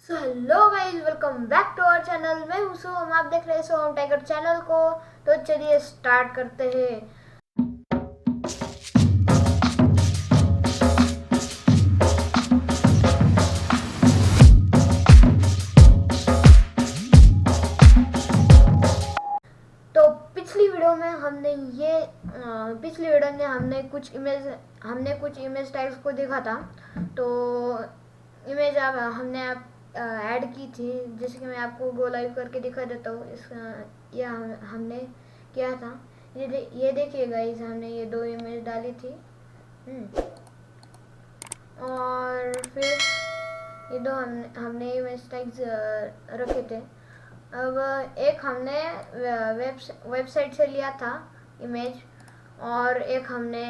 So hello guys, welcome back to our channel. मैं हूं सोहम, आप देख रहे हैं सोहम टाइगर चैनल को। तो चलिए स्टार्ट करते हैं। तो पिछली वीडियो में हमने कुछ इमेज टैग्स को देखा था। तो इमेज अब हमने ऐड की थी, जैसे कि मैं आपको गो लाइव करके दिखा देता हूँ। हमने किया था। ये देखिए गाइस, हमने ये दो इमेज डाली थी। और फिर ये दो हमने इमेज टैग्स रखे थे। अब एक हमने वेबसाइट से लिया था इमेज, और एक हमने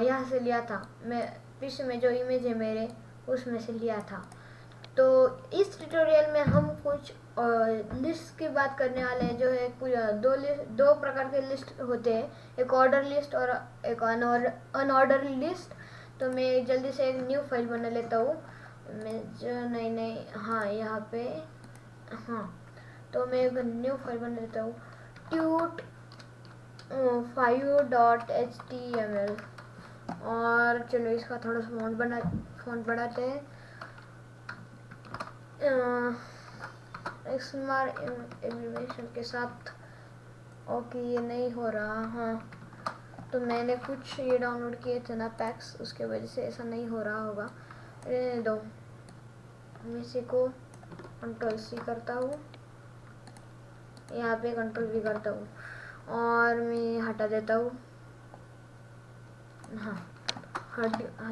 यहाँ से लिया था। मैं पिक्चर में जो इमेज है मेरे, उसमें से लिया था। तो इस ट्यूटोरियल में हम कुछ लिस्ट की बात करने वाले हैं। जो है कुछ दो प्रकार के लिस्ट होते हैं, एक ऑर्डर लिस्ट और एक अनऑर्डर लिस्ट। तो मैं जल्दी से एक न्यू फाइल बना लेता हूँ। मैं जो नहीं हाँ यहाँ पे, हाँ, तो मैं एक न्यू फाइल बना लेता हूँ, ट्यूट 5.html। और चलो इसका थोड़ा सा फॉन्ट बढ़ाते हैं। स्मार्ट एनिमेशन के साथ। ओके, ये नहीं हो रहा। हाँ, तो मैंने कुछ ये डाउनलोड किए थे ना पैक्स, उसके वजह से ऐसा नहीं हो रहा होगा। रहने दो, मैं इसी को Ctrl+C करता हूँ, यहाँ पे Ctrl+V करता हूँ और मैं हटा देता हूँ। हाँ,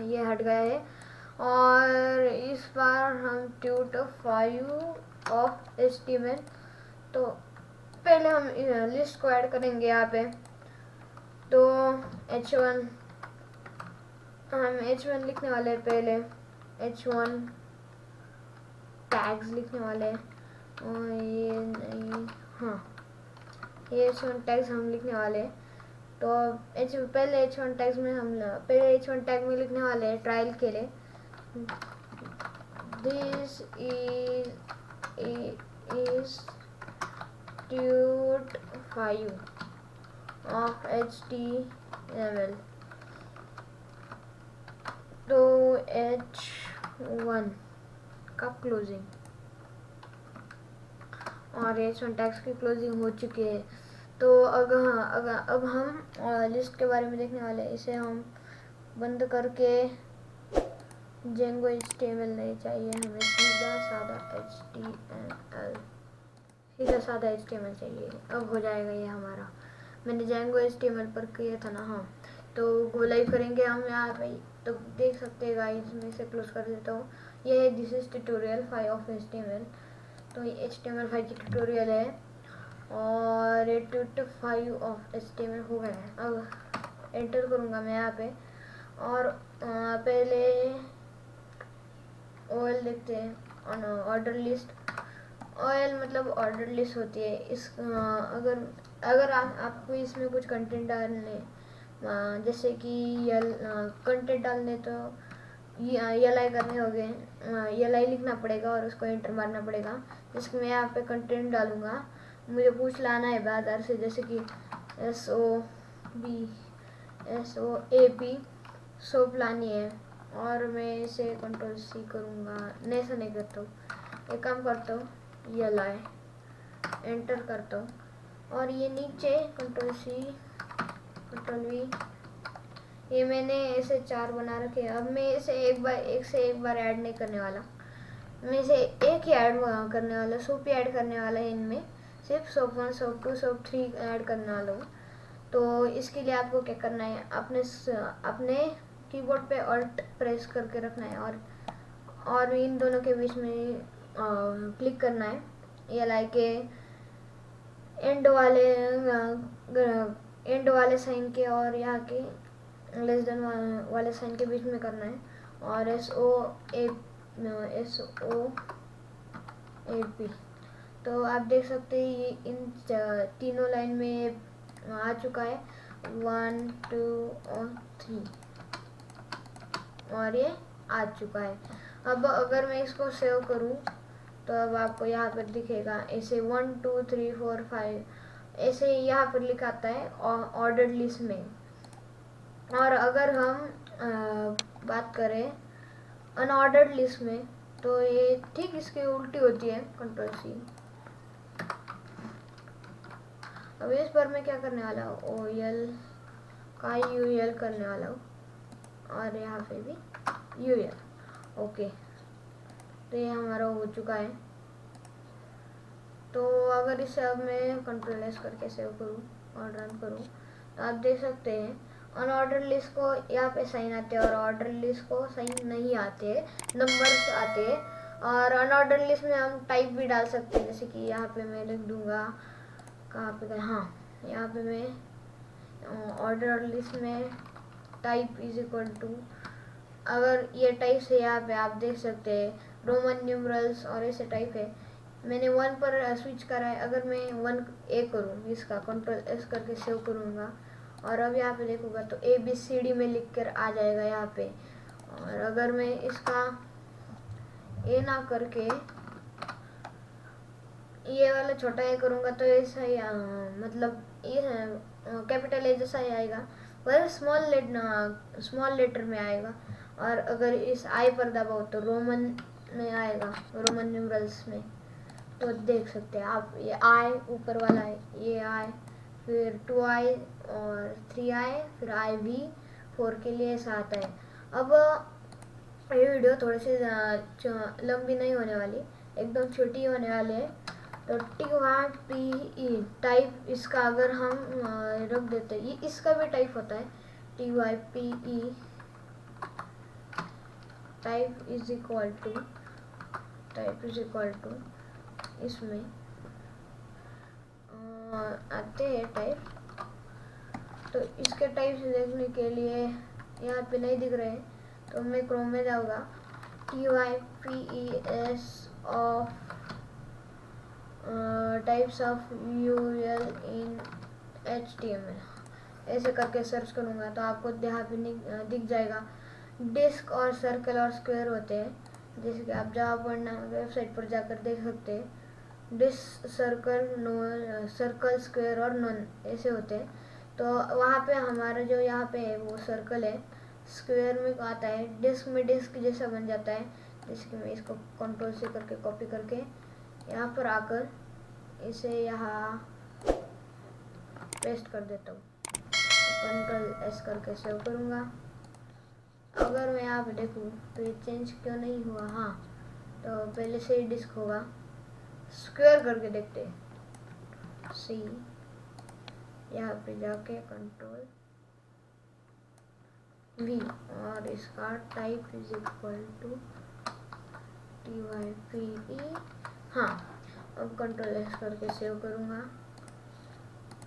ये हट गया है। और इस बार हम ट्यूट 5.html। तो पहले हम लिस्ट को ऐड करेंगे यहाँ पे। तो h1 हम h1 लिखने वाले हैं पहले। h1 टैग्स लिखने वाले हैं। और ये नहीं, हाँ, ये h1 टैग्स हम लिखने वाले हैं। तो पहले h1 टैग्स में पहले h1 टैग में लिखने वाले हैं ट्रायल के लिए, this is tweet 5 of HTML। तो h1 का क्लोजिंग और h1 टैग्स की क्लोजिंग हो चुकी है। तो अब हम लिस्ट के बारे में देखने वाले हैं। इसे हम बंद करके, जेंगो HTML नहीं चाहिए हमें, सीधा सादा HTML चाहिए। अब हो जाएगा ये हमारा। मैंने जेंगो HTML पर किया था ना। हाँ, तो गो लाइव करेंगे हम यहाँ पे। तो देख सकते हैं गाइस, मैं इसे क्लोज कर देता हूँ। ये है this is tutorial 5 of HTML। तो ये HTML5 की ट्यूटोरियल है और ये ट्यूट 5 ऑफ HTML हो गया है। अब एंटर करूँगा मैं यहाँ पे और पहले OL देखते हैं। ऑर्डर लिस्ट, OL मतलब ऑर्डर लिस्ट होती है। अगर आपको इसमें कुछ कंटेंट डालने, जैसे कि कंटेंट डालने, तो LI करने होंगे। LI लिखना पड़ेगा और उसको एंटर मारना पड़ेगा। जिसमें मैं यहाँ पे कंटेंट डालूंगा, मुझे पूछ लाना है बाजार से, जैसे कि SOAP सोप लानी है। और मैं इसे Ctrl+C करूँगा। नहीं, ऐसा नहीं करता हूँ। एक काम करता हूँ, LI एंटर करता हूँ और ये नीचे Ctrl+C Ctrl+V, ये मैंने ऐसे 4 बना रखे हैं। अब मैं इसे एक से एक बार ऐड नहीं करने वाला। मैं इसे एक ही ऐड करने वाला, सोप ही ऐड करने वाला है। इनमें सिर्फ सोप 1, सोप 2, सोप 3 ऐड करने वाला हूँ। तो इसके लिए आपको क्या करना है, अपने कीबोर्ड पे ऑल्ट प्रेस करके रखना है और इन दोनों के बीच में क्लिक करना है। LI के एंड वाले साइन के और यहाँ के लेस देन वाले साइन के बीच में करना है। और SOAP। तो आप देख सकते हैं ये इन तीनों लाइन में आ चुका है, 1, 2 और 3, और ये आ चुका है। अब अगर मैं इसको सेव करूं तो अब आपको यहाँ पर दिखेगा ऐसे 1 2 3 4 5 ऐसे यहाँ पर लिखाता है ऑर्डर्ड लिस्ट में। और अगर हम बात करें अनऑर्डर्ड लिस्ट में तो ये ठीक इसकी उल्टी होती है, कंट्रोल सी। अब इस पर मैं क्या करने वाला हूँ, ओ एल का यू एल करने वाला हूँ और यहाँ पे भी यू एल। ओके, तो ये हमारा हो चुका है। तो अगर इसे अब मैं कंट्रोल एस करके सेव करूँ और रन करूँ तो आप देख सकते हैं अनऑर्डर लिस्ट को यहाँ पे साइन आते हैं और ऑर्डर लिस्ट को साइन नहीं आते, नंबर्स आते हैं। और अनऑर्डर लिस्ट में हम टाइप भी डाल सकते हैं, जैसे कि यहाँ पे मैं लिख दूँगा, कहाँ पे, हाँ यहाँ पे मैं ऑर्डर लिस्ट में टाइप इज इक्वल टू, अगर ये टाइप से यहाँ पे आप देख सकते हैं रोमन न्यूमरल्स और ऐसे टाइप है। मैंने 1 पर स्विच करा है, अगर मैं 1 ए करूँ इसका कंट्रोल एस करके सेव करूँगा और अब यहाँ पे देखूँगा तो ए बी सी डी में लिख कर आ जाएगा यहाँ पे। और अगर मैं इसका ए ना करके ये वाला छोटा ए करूँगा तो ऐसा ही मतलब ये कैपिटल ए जैसा ही आएगा, पर स्मॉल लेटर में आएगा। और अगर इस आई पर दबाओ तो रोमन में आएगा, रोमन न्यूमरल्स में। तो देख सकते हैं आप, ये आई ऊपर वाला है, ये आई, फिर 2i और 3i, फिर आई भी 4 के लिए ऐसा आता है। अब ये वीडियो थोड़ी सी लंबी नहीं होने वाली, एकदम छोटी होने वाली है। तो TYPE टाइप इसका अगर हम रख देते हैं, ये इसका भी टाइप होता है TYPE type is equal to इसमें आते हैं टाइप। तो इसके टाइप से देखने के लिए यहाँ पे नहीं दिख रहे हैं तो मैं क्रोम में जाऊँगा, TYPES of types of UL in HTML ऐसे करके सर्च करूँगा तो आपको यहाँ पे दिख जाएगा। डिस्क और सर्कल और स्क्वायर होते हैं, जैसे कि आप जावा पढ़ना वेबसाइट पर जाकर देख सकते हैं। डिस्क, सर्कल, स्क्वायर और नॉन ऐसे होते हैं। तो वहाँ पे हमारा जो यहाँ पे है वो सर्कल है, स्क्वायर में आता है, डिस्क में डिस्क जैसा बन जाता है। जैसे कि मैं इसको कंट्रोल से करके कॉपी करके यहाँ पर आकर इसे यहाँ पेस्ट कर देता हूँ, कंट्रोल एस करके सेव करूँगा। अगर मैं यहाँ पे देखूँ तो ये चेंज क्यों नहीं हुआ, हाँ तो पहले से ही डिस्क होगा। स्क्वायर करके देखते हैं, सी यहाँ पे जाके कंट्रोल वी और इसका type is equal to TYPE। हाँ, अब कंट्रोल एस करके सेव करूँगा।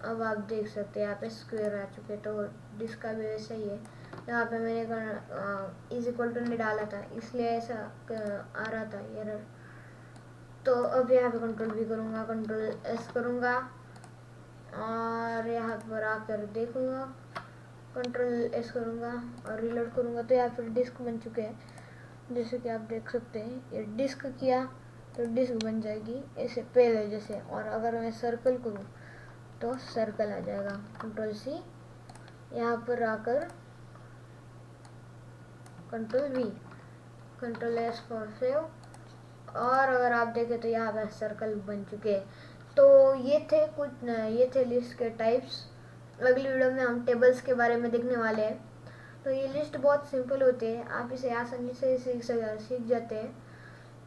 अब आप देख सकते हैं यहाँ पे स्क्वायर आ चुके, तो डिस्क का भी वैसा ही है। यहाँ पे मैंने इज इक्वल टू नहीं डाला था इसलिए ऐसा आ रहा था एरर। तो अब यहाँ पे कंट्रोल भी करूँगा, कंट्रोल एस करूँगा और यहाँ पर आकर देखूँगा, कंट्रोल एस करूँगा और रीलोड करूँगा तो यहाँ पर डिस्क बन चुके हैं। जैसे कि आप देख सकते हैं ये डिस्क किया तो डिस्क बन जाएगी ऐसे पहले जैसे। और अगर मैं सर्कल करूँ तो सर्कल आ जाएगा। कंट्रोल सी, यहाँ पर आकर control we, control S for save. और अगर आप देखें तो यहाँ पर सर्कल बन चुके हैं। तो ये थे लिस्ट के टाइप्स। अगली वीडियो में हम टेबल्स के बारे में देखने वाले हैं। तो ये लिस्ट बहुत सिंपल होते हैं, आप इसे आसानी से सीख जाते हैं।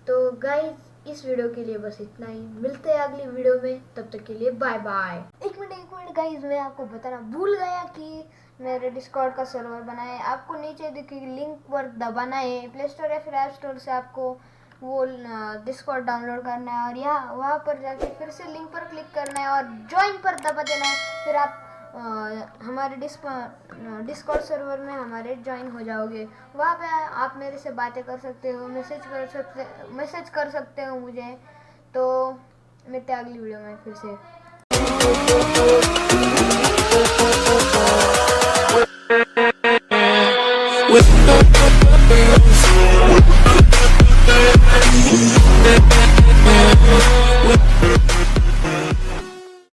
तो गाइस इस वीडियो के लिए बस इतना ही, मिलते हैं अगली वीडियो में, तब तक के लिए बाय बाय। एक मिनट गाइस, मैं आपको बताना भूल गया कि मेरे डिस्कॉर्ड का सर्वर बनाया है। आपको नीचे देखिए लिंक पर दबाना है, प्ले स्टोर या फिर ऐप स्टोर से आपको वो डिस्कॉर्ड डाउनलोड करना है और यहाँ वहाँ पर जाके फिर से लिंक पर क्लिक करना है और ज्वाइन पर दबा देना है। फिर आप हमारे डिस्कॉर्ड सर्वर में हमारे ज्वाइन हो जाओगे। वहाँ पे आप मेरे से बातें कर सकते हो, मैसेज कर सकते हो मुझे। तो मिलते हैं अगली वीडियो में फिर से।